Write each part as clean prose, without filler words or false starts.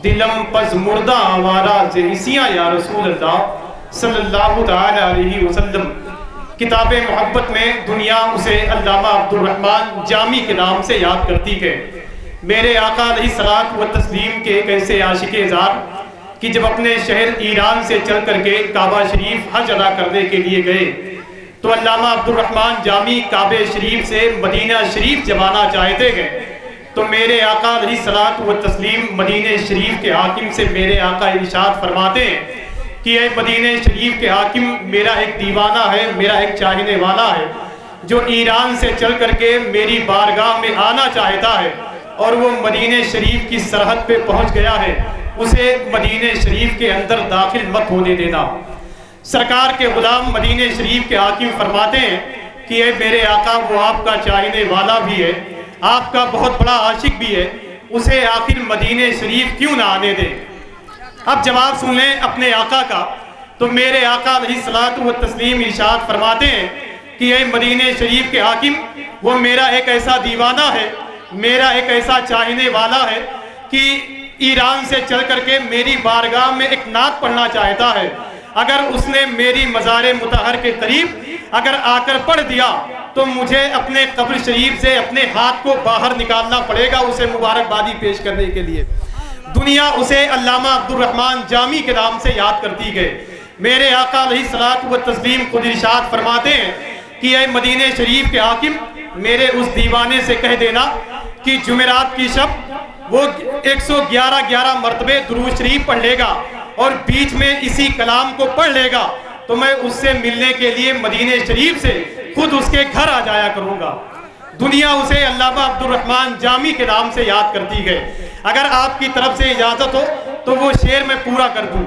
دلم پز مردہ آوارا زیسیاں یا رسول اللہ صلی اللہ تعالی علیہ وسلم۔ کتاب محبت میں دنیا اسے علامہ عبدالرحمن جامی کے نام سے یاد کرتی ہے۔ میرے آقا علیہ الصلوۃ والتسلیم کے ایک ایسے عاشق ازار کہ جب اپنے شہر ایران سے چل کر کے کعبہ شریف حج ادا کرنے کے لیے گئے تو علامہ عبدالرحمن جامی کعبہ شریف سے مدینہ شریف جب آنا چاہتے ہیں تو میرے آقا علیہ الصلوۃ والتسلیم مدینہ شریف کے حاکم سے میرے آقا ارشاد فرماتے ہیں کہ اے مدینہ شریف کے حاکم، میرا ایک دیوانہ ہے، میرا ایک چاہنے والا ہے جو ایران سے چل کر کے میری بارگاہ میں آنا چاہتا ہے اور وہ مدینہ شریف کی سرحد پہ پہنچ گیا ہے، اسے مدینہ شریف کے اندر داخل مت ہونے دینا۔ سرکار کے غلام مدینہ شریف کے حاکم فرماتے ہیں کہ اے میرے آقا، وہ آپ کا چاہنے والا بھی ہے، آپ کا بہت بڑا عاشق بھی ہے، اسے آخر مدینہ شریف کیوں نہ آنے دے۔ اب جواب سن لیں اپنے آقا کا، تو میرے آقا علیہ الصلوۃ والتسلیم ارشاد فرماتے ہیں کہ اے مدینہ شریف کے حاکم، وہ میرا ایک ایسا دیوانہ ہے، میرا ایک ایسا چاہنے والا ہے کہ ایران سے چل کر کے میری بارگاہ میں ایک نعت پڑھنا چاہتا ہے، اگر اس نے میری مزار مطہر کے قریب اگر آ کر پڑھ دیا تو مجھے اپنے قبر شریف سے اپنے ہاتھ کو باہر نکالنا پڑے گا اسے مبارکبادی پیش کرنے کے لیے۔ دنیا اسے علامہ عبدالرحمن جامی کے نام سے یاد کرتی ہے۔ میرے آقا علیہ الصلوۃ والتسلیم خود ارشاد فرماتے ہیں کہ اے مدینہ شریف کے حاکم، میرے اس دیوانے سے کہہ دینا کہ جمعرات کی شب وہ 111 مرتبے درود شریف پڑھ لے گا اور بیچ میں اسی کلام کو پڑھ لے گا تو میں اس سے ملنے کے لیے مدینہ شریف سے خود اس کے گھر آ جایا کروں گا۔ دنیا اسے علامہ عبدالرحمن جامی کے نام سے یاد کرتی ہے۔ اگر آپ کی طرف سے اجازت ہو تو وہ شعر میں پورا کر دوں۔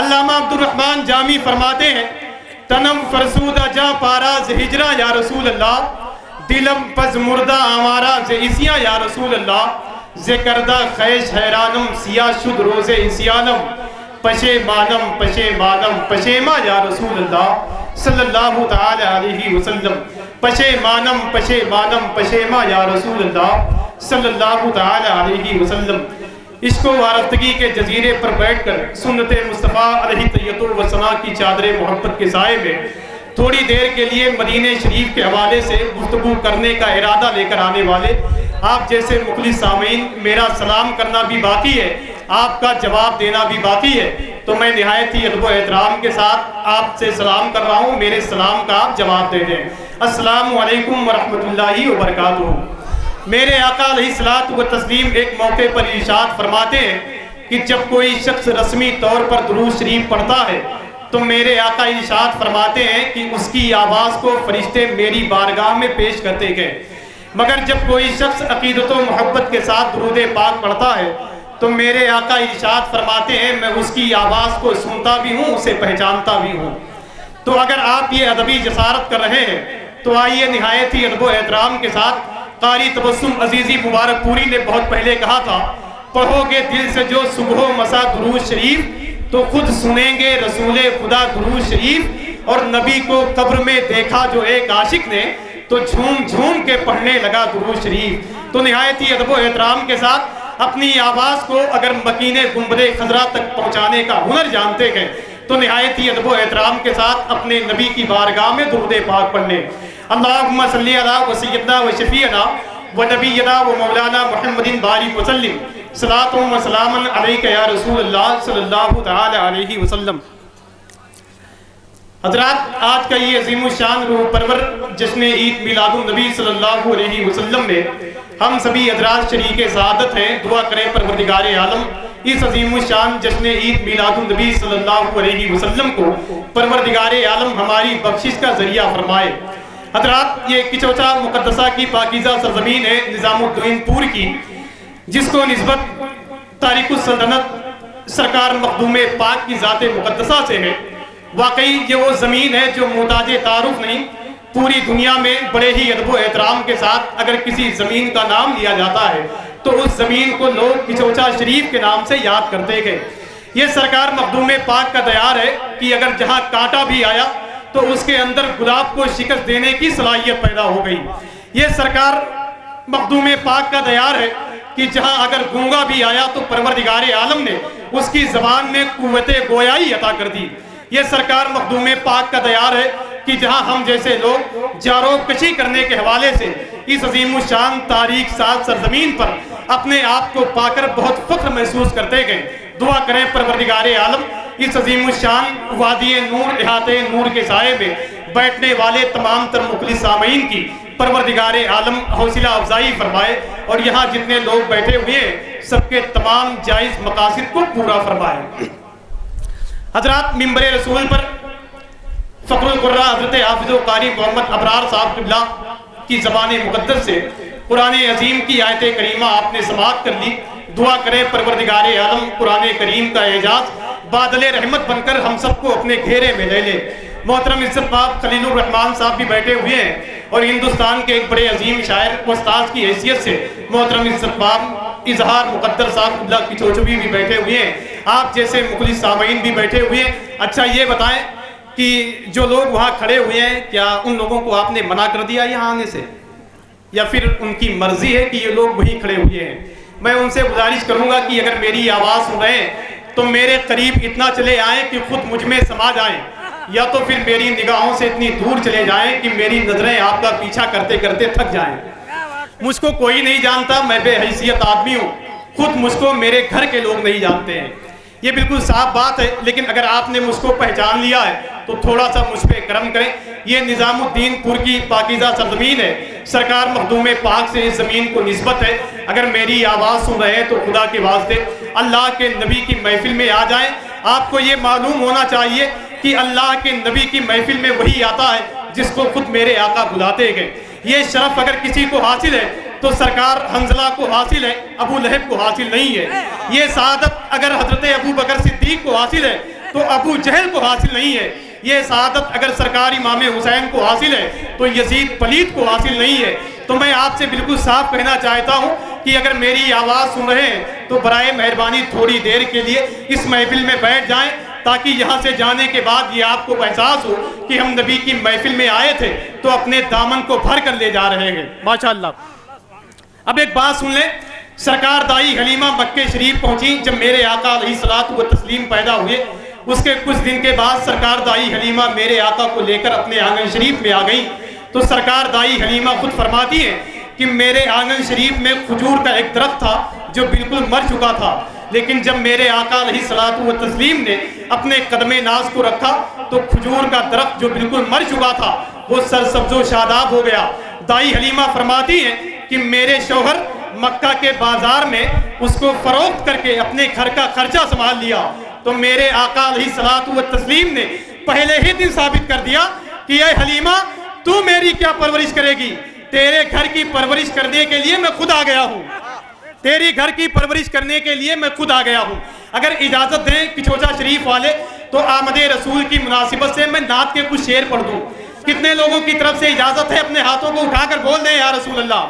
علامہ عبدالرحمن جامی فرماتے ہیں، تنم فرسودہ جا پارا ہجرہ یا رسول اللہ، دلم پز مردہ آوارا اسیاں یا رسول اللہ، ذکردہ خیش حیرانم سیاہ شد روز اسیانم، پشے مانم پشیما یا رسول اللہ صلی اللہ تعالی علیہ وسلم، پشے مانم پشیما یا رسول اللہ صلی اللہ تعالی علیہ وسلم۔ عشق و وارفتگی کے جزیرے پر بیٹھ کر سنت مصطفیٰ علیہ طیۃ الوسنا کی چادر محبت کے سائے میں تھوڑی دیر کے لیے مدینہ شریف کے حوالے سے گفتگو کرنے کا ارادہ لے کر آنے والے آپ جیسے مخلص سامعین، میرا سلام کرنا بھی باقی ہے، آپ کا جواب دینا بھی باقی ہے، تو میں نہایت ہی ادب و احترام کے ساتھ آپ سے سلام کر رہا ہوں، میرے سلام کا آپ جواب دے دیں۔ السلام علیکم ورحمۃ اللہ وبرکاتہ۔ میرے آقا علیہ الصلوۃ والتسلیم ایک موقع پر ارشاد فرماتے ہیں کہ جب کوئی شخص رسمی طور پر درود شریف پڑھتا ہے تو میرے آقا ارشاد فرماتے ہیں کہ اس کی آواز کو فرشتے میری بارگاہ میں پیش کرتے گئے، مگر جب کوئی شخص عقیدت و محبت کے ساتھ درود پاک پڑھتا ہے تو میرے آقا ارشاد فرماتے ہیں میں اس کی آواز کو سنتا بھی ہوں، اسے پہچانتا بھی ہوں۔ تو اگر آپ یہ ادبی جسارت کر رہے ہیں تو آئیے نہایت ہی ادب و احترام کے ساتھ، قاری تبسم عزیزی مبارک پوری نے بہت پہلے کہا تھا، پڑھو گے دل سے جو صبح و مسا درود شریف تو خود سنیں گے رسول خدا درود شریف، اور نبی کو قبر میں دیکھا جو ایک عاشق نے تو جھوم جھوم کے پڑھنے لگا درود شریف۔ تو نہایت ہی ادب و احترام کے ساتھ اپنی آواز کو اگر مکین گنبد خضرا تک پہنچانے کا ہنر جانتے ہیں تو نہایت ہی ادب و احترام کے ساتھ اپنے نبی کی بارگاہ میں درود پاک پڑھ لیں۔ اللہم صلی علی و سیدنا و شفیعنا و نبینا و مولانا محمد بارک وسلم، صلاۃ و سلام علیک یا رسول اللہ صلی اللہ تعالی علیہ وسلم۔ حضرات، آج کا یہ عظیم الشان روح پرور جشن عید میلاد النبی صلی اللہ علیہ وسلم میں ہم سبھی حضرات شریک سعادت ہیں۔ دعا کریں پروردگار عالم اس عظیم الشان جشن عید میلاد النبی صلی اللہ علیہ وسلم کو پروردگار عالم ہماری بخشش کا ذریعہ فرمائے۔ حضرات، یہ کچوچا مقدسہ کی پاکیزہ سرزمین ہے نظام الدین پور کی، جس کو نسبت تاریخ السلطنت سرکار مخدوم پاک کی ذات مقدسہ سے ہے۔ واقعی یہ وہ زمین ہے جو محتاج تعارف نہیں، پوری دنیا میں بڑے ہی ادب و احترام کے ساتھ اگر کسی زمین کا نام لیا جاتا ہے تو اس زمین کو لوگ کچوچا شریف کے نام سے یاد کرتے گئے۔ یہ سرکار مخدوم پاک کا دیار ہے کہ اگر جہاں کانٹا بھی آیا تو اس کے اندر گلاب کو شکست دینے کی صلاحیت پیدا ہو گئی۔ یہ سرکار مخدوم پاک کا دیار ہے کہ کہ جہاں اگر گونگا بھی آیا تو پروردگار عالم نے اس کی زبان میں قوت گویائی عطا کر دی۔ یہ سرکار مخدوم پاک کا دیار ہے کہ جہاں ہم جیسے لوگ جاروب کشی کرنے کے حوالے سے اس عظیم الشان تاریخ ساز سرزمین پر اپنے آپ کو پا کر بہت فخر محسوس کرتے گئے۔ دعا کریں پروردگار عالم اس عظیم الشان وادی نور احاطے نور کے سائے میں بیٹھنے والے تمام تر مخلص سامعین کی پروردگار عالم حوصلہ افزائی فرمائے، اور یہاں جتنے لوگ بیٹھے ہوئے ہیں سب کے تمام جائز مقاصد کو پورا فرمائے۔ حضرات، منبر رسول پر فخر القرہ حضرت حافظ و قاری محمد ابرار صاحب قبلہ کی زبان مقدس سے قرآن عظیم کی آیت کریمہ آپ نے سماعت کر لی۔ دعا کریں پروردگار عالم قرآن کریم کا اعجاز بادل رحمت بن کر ہم سب کو اپنے گھیرے میں لے لے۔ محترم عزت مآب خلیل الرحمان صاحب بھی بیٹھے ہوئے ہیں، اور ہندوستان کے ایک بڑے عظیم شاعر و استاذ کی حیثیت سے محترم عزت مآب اظہار مقدر صاحب قبلہ کی چوچوبی بھی بیٹھے ہوئے ہیں، آپ جیسے مخلص سامعین بھی بیٹھے ہوئے ہیں۔ اچھا یہ بتائیں کہ جو لوگ وہاں کھڑے ہوئے ہیں کیا ان لوگوں کو آپ نے منع کر دیا یہاں آنے سے، یا پھر ان کی مرضی ہے کہ یہ لوگ وہیں کھڑے ہوئے ہیں؟ میں ان سے گزارش کروں گا کہ اگر میری آواز سن رہے ہیں تو میرے قریب اتنا چلے آئیں کہ خود مجھ میں سما جائیں، یا تو پھر میری نگاہوں سے اتنی دور چلے جائیں کہ میری نظریں آپ کا پیچھا کرتے کرتے تھک جائیں۔ مجھ کو کوئی نہیں جانتا، میں بے حیثیت آدمی ہوں، خود مجھ کو میرے گھر کے لوگ نہیں جانتے ہیں، یہ بالکل صاف بات ہے۔ لیکن اگر آپ نے مجھ کو پہچان لیا ہے تو تھوڑا سا مجھ پہ کرم کریں۔ یہ نظام الدین پور کی پاکیزہ سرزمین ہے، سرکار مخدوم پاک سے اس زمین کو نسبت ہے۔ اگر میری آواز سن رہے ہیں تو خدا کے واسطے اللہ کے نبی کی محفل میں آ جائیں۔ آپ کو یہ معلوم ہونا چاہیے کہ اللہ کے نبی کی محفل میں وہی آتا ہے جس کو خود میرے آقا بلاتے گئے۔ یہ شرف اگر کسی کو حاصل ہے تو سرکار حنظلہ کو حاصل ہے، ابو لہب کو حاصل نہیں ہے۔ یہ سعادت اگر حضرت ابو بکر صدیق کو حاصل ہے تو ابو جہل کو حاصل نہیں ہے۔ یہ سعادت اگر سرکار امام حسین کو حاصل ہے تو یزید پلید کو حاصل نہیں ہے۔ تو میں آپ سے بالکل صاف کہنا چاہتا ہوں کہ اگر میری آواز سن رہے ہیں تو برائے مہربانی تھوڑی دیر کے لیے اس محفل میں بیٹھ جائیں، تاکہ یہاں سے جانے کے بعد یہ آپ کو احساس ہو کہ ہم نبی کی محفل میں آئے تھے تو اپنے دامن کو بھر کر لے جا رہے ہیں۔ ماشاءاللہ۔ اب ایک بات سن لیں، سرکار دائی حلیمہ مکہ شریف پہنچی جب میرے آقا علیہ الصلوۃ والتسلیم پیدا ہوئے۔ اس کے کچھ دن کے بعد سرکار دائی حلیمہ میرے آقا کو لے کر اپنے آنگن شریف میں آ گئی۔ تو سرکار دائی حلیمہ خود فرماتی ہیں کہ میرے آنگن شریف میں کھجور کا ایک درخت تھا جو بالکل مر چکا تھا، لیکن جب میرے آقا علیہ الصلوۃ والتسلیم نے اپنے قدم ناز کو رکھا تو کھجور کا درخت جو بالکل مر چکا تھا وہ سرسبز و شاداب ہو گیا۔ دائی حلیمہ فرماتی ہیں کہ میرے شوہر مکہ کے بازار میں اس کو فروخت کر کے اپنے گھر کا خرچہ سنبھال لیا۔ تو میرے آقا علیہ الصلوۃ والتسلیم نے پہلے ہی دن ثابت کر دیا کہ اے حلیمہ تو میری کیا پرورش کرے گی، تیرے گھر کی پرورش کرنے کے لیے میں خود آ گیا ہوں، تیری گھر کی پرورش کرنے کے لیے میں خود آ گیا ہوں۔ اگر اجازت دیں کچھوچا شریف والے تو آمد رسول کی مناسبت سے میں نعت کے کچھ شعر پڑھ دوں۔ کتنے لوگوں کی طرف سے اجازت ہے اپنے ہاتھوں کو اٹھا کر بول دیں یا رسول اللہ۔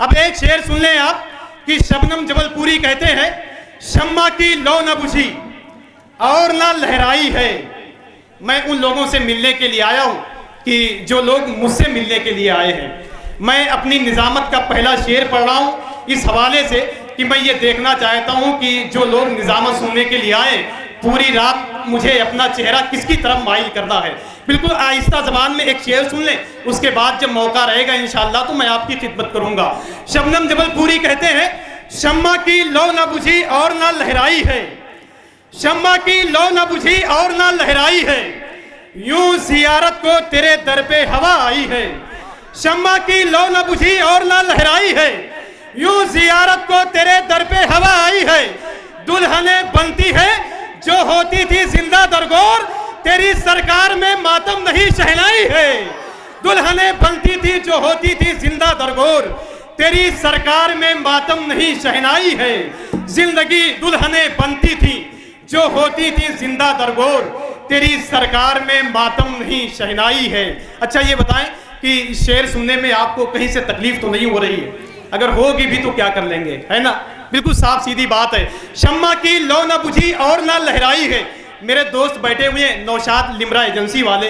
اب ایک شعر سن لیں آپ کہ شبنم جبل پوری کہتے ہیں شمع کی لو نہ بجھی اور نہ لہرائی ہے۔ میں ان لوگوں سے ملنے کے لیے آیا ہوں کہ جو لوگ مجھ سے ملنے کے لیے آئے ہیں۔ میں اپنی نظامت کا پہلا شعر پڑھ رہا ہوں اس حوالے سے کہ میں یہ دیکھنا چاہتا ہوں کہ جو لوگ نظامت سننے کے لیے آئے پوری رات مجھے اپنا چہرہ کس کی طرف مائل کرنا ہے۔ بالکل آہستہ زبان میں ایک شعر سن لیں، اس کے بعد جب موقع رہے گا انشاءاللہ تو میں آپ کی خدمت کروں گا۔ شبنم جبل پوری کہتے ہیں شمع کی لو نہ بجھی اور نہ لہرائی ہے، شمع کی لو نہ بجھی اور نہ لہرائی ہے، یوں زیارت کو تیرے در پہ ہوا آئی ہے۔ شمع کی لو نہ بجھی اور نہ لہرائی ہے، یوں زیارت کو تیرے در پہ ہوا آئی ہے، دلہنیں بنتی ہے جو ہوتی تھی زندہ درگور، تیری سرکار میں ماتم نہیں شہنائی ہے۔ دلہنیں بنتی تھی جو ہوتی تھی زندہ درگور، تیری سرکار میں ماتم نہیں شہنائی ہے۔ زندگی دلہنیں بنتی تھی جو ہوتی تھی زندہ درگور، تیری سرکار میں ماتم نہیں شہنائی ہے۔ اچھا یہ بتائیں کہ شعر سننے میں آپ کو کہیں سے تکلیف تو نہیں ہو رہی ہے؟ اگر ہوگی بھی تو کیا کر لیں گے، ہے نا؟ بالکل صاف سیدھی بات ہے۔ شمع کی لو نہ بجھی اور نہ لہرائی ہے۔ میرے دوست بیٹھے ہوئے ہیں نوشاد لمرا ایجنسی والے،